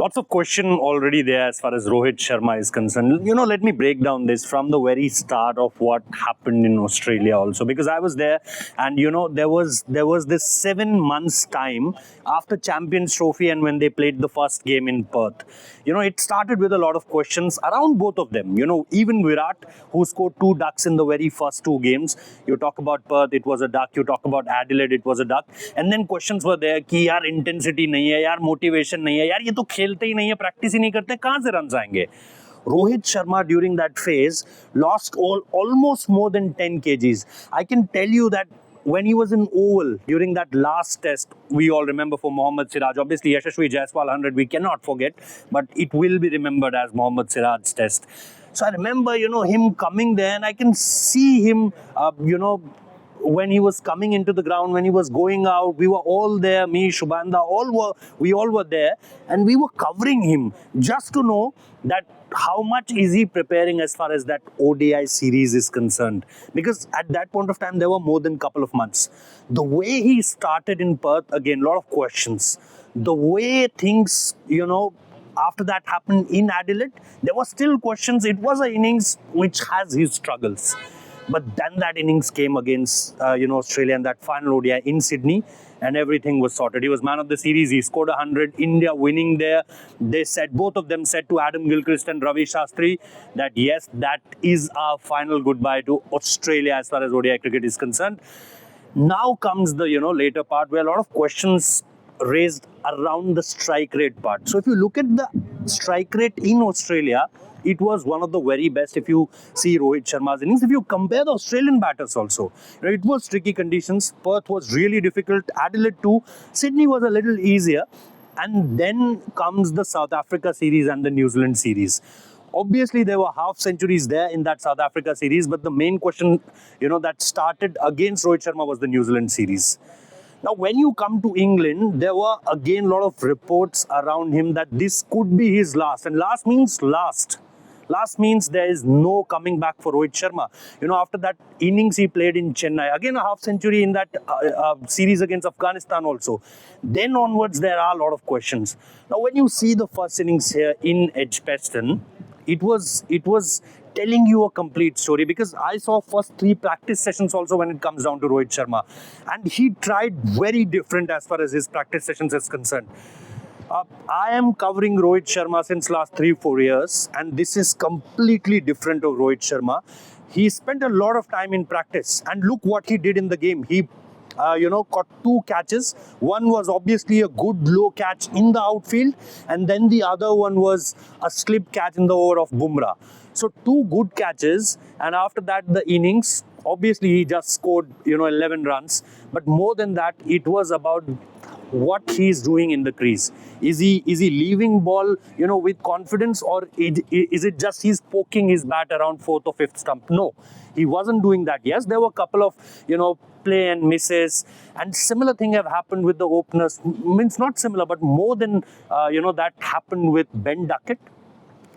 Lots of question already there as far as Rohit Sharma is concerned. Let me break down this from the very start of what happened in Australia also, because I was there, and there was this 7 months time after Champions Trophy and when they played the first game in Perth. It started with a lot of questions around both of them. Even Virat, who scored 2 ducks in the very first 2 games. You talk about Perth, it was a duck. You talk about Adelaide, it was a duck. And then questions were there कि यार intensity नहीं है, यार motivation नहीं है, यार ये तो खेलते ही नहीं है, practice ही नहीं करते, कहाँ से runs आएंगे? Rohit Sharma during that phase lost almost more than 10 kgs. I can tell you that when he was in Oval during that last test, we all remember for Mohammad Siraj. Obviously, Yashasvi Jaiswal 100 we cannot forget, but it will be remembered as Mohammad Siraj's test. So I remember, him coming there, and I can see him, when he was coming into the ground, when he was going out, we were all there, me, Shubanda, we all were there, and we were covering him just to know that how much is he preparing as far as that ODI series is concerned. Because at that point of time, there were more than a couple of months. The way he started in Perth, again, a lot of questions. The way things, after that happened in Adelaide, there were still questions. It was an innings which has his struggles. But then that innings came against, Australia in that final ODI in Sydney, and everything was sorted. He was man of the series. He scored 100. India winning there. Both of them said to Adam Gilchrist and Ravi Shastri that yes, that is our final goodbye to Australia as far as ODI cricket is concerned. Now comes the, later part where a lot of questions raised around the strike rate part. So if you look at the strike rate in Australia, it was one of the very best. If you see Rohit Sharma's innings, if you compare the Australian batters also, it was tricky conditions. Perth was really difficult. Adelaide too. Sydney was a little easier. And then comes the South Africa series and the New Zealand series. Obviously, there were half centuries there in that South Africa series. But the main question, that started against Rohit Sharma was the New Zealand series. Now, when you come to England, there were again a lot of reports around him that this could be his last. And last means last. Last means there is no coming back for Rohit Sharma. After that innings he played in Chennai, again a half century in that series against Afghanistan also. Then onwards, there are a lot of questions. Now, when you see the first innings here in Edgbaston, it was telling you a complete story, because I saw first 3 practice sessions also when it comes down to Rohit Sharma. And he tried very different as far as his practice sessions is concerned. I am covering Rohit Sharma since last 3-4 years, and this is completely different of Rohit Sharma. He spent a lot of time in practice, and look what he did in the game. He, caught 2 catches. One was obviously a good low catch in the outfield, and then the other one was a slip catch in the over of Bumrah. So 2 good catches, and after that the innings, obviously he just scored, 11 runs. But more than that, it was about what he's doing in the crease. Is he leaving ball, with confidence, or is it just he's poking his bat around 4th or 5th stump? No, he wasn't doing that. Yes, there were a couple of, play and misses, and similar thing have happened with the openers. Means not similar, but more than, that happened with Ben Duckett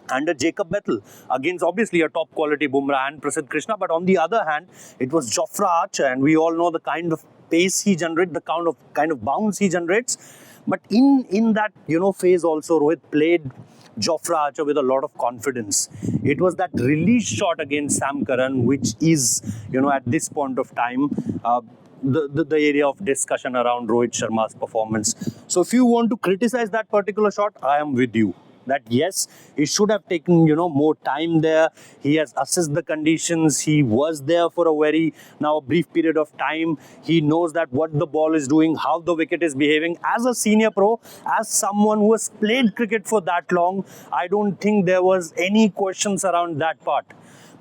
and Jacob Bethel against obviously a top quality Bumrah and Prasidh Krishna. But on the other hand, it was Jofra Archer, and we all know the kind of pace he generates, the kind of bounce he generates. But in that phase also, Rohit played Jofra Archer with a lot of confidence. It was that release shot against Sam Curran which is, at this point of time, the area of discussion around Rohit Sharma's performance. So if you want to criticize that particular shot, I am with you. That yes, he should have taken, more time there. He has assessed the conditions. He was there for a brief period of time. He knows that what the ball is doing, how the wicket is behaving. As a senior pro, as someone who has played cricket for that long, I don't think there was any questions around that part.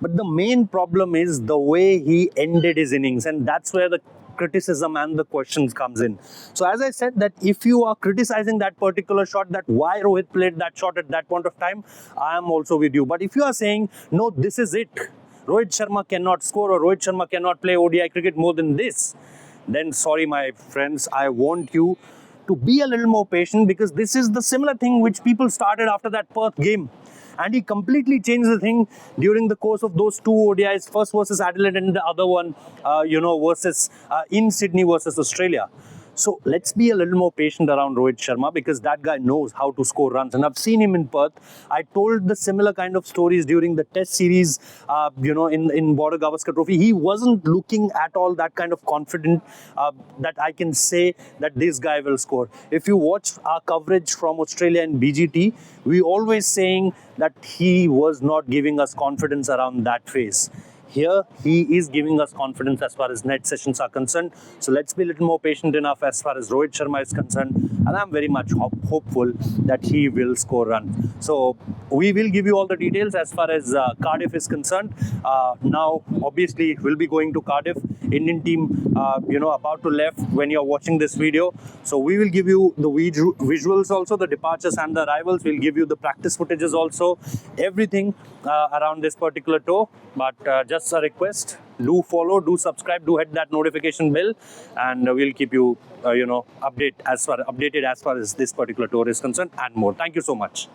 But the main problem is the way he ended his innings, and that's where the criticism and the questions comes in. So as I said, that if you are criticizing that particular shot, that why Rohit played that shot at that point of time, I am also with you. But if you are saying, no, this is it, Rohit Sharma cannot score, or Rohit Sharma cannot play ODI cricket more than this, then sorry my friends, I want you to be a little more patient, because this is the similar thing which people started after that Perth game. And he completely changed the thing during the course of those 2 ODIs, first versus Adelaide and the other one, versus in Sydney versus Australia. So let's be a little more patient around Rohit Sharma, because that guy knows how to score runs. And I've seen him in Perth. I told the similar kind of stories during the Test series, in Border Gavaskar Trophy. He wasn't looking at all that kind of confident that I can say that this guy will score. If you watch our coverage from Australia and BGT, we always saying that he was not giving us confidence around that phase. Here, he is giving us confidence as far as net sessions are concerned. So let's be a little more patient enough as far as Rohit Sharma is concerned. And I'm very much hopeful that he will score runs. So we will give you all the details as far as Cardiff is concerned. Now, obviously, we'll be going to Cardiff. Indian team, about to left when you're watching this video. So we will give you the visuals also, the departures and the arrivals. We'll give you the practice footages also, everything around this particular tour. But just a request, do follow, do subscribe, do hit that notification bell, and we'll keep you, updated as far as this particular tour is concerned and more. Thank you so much.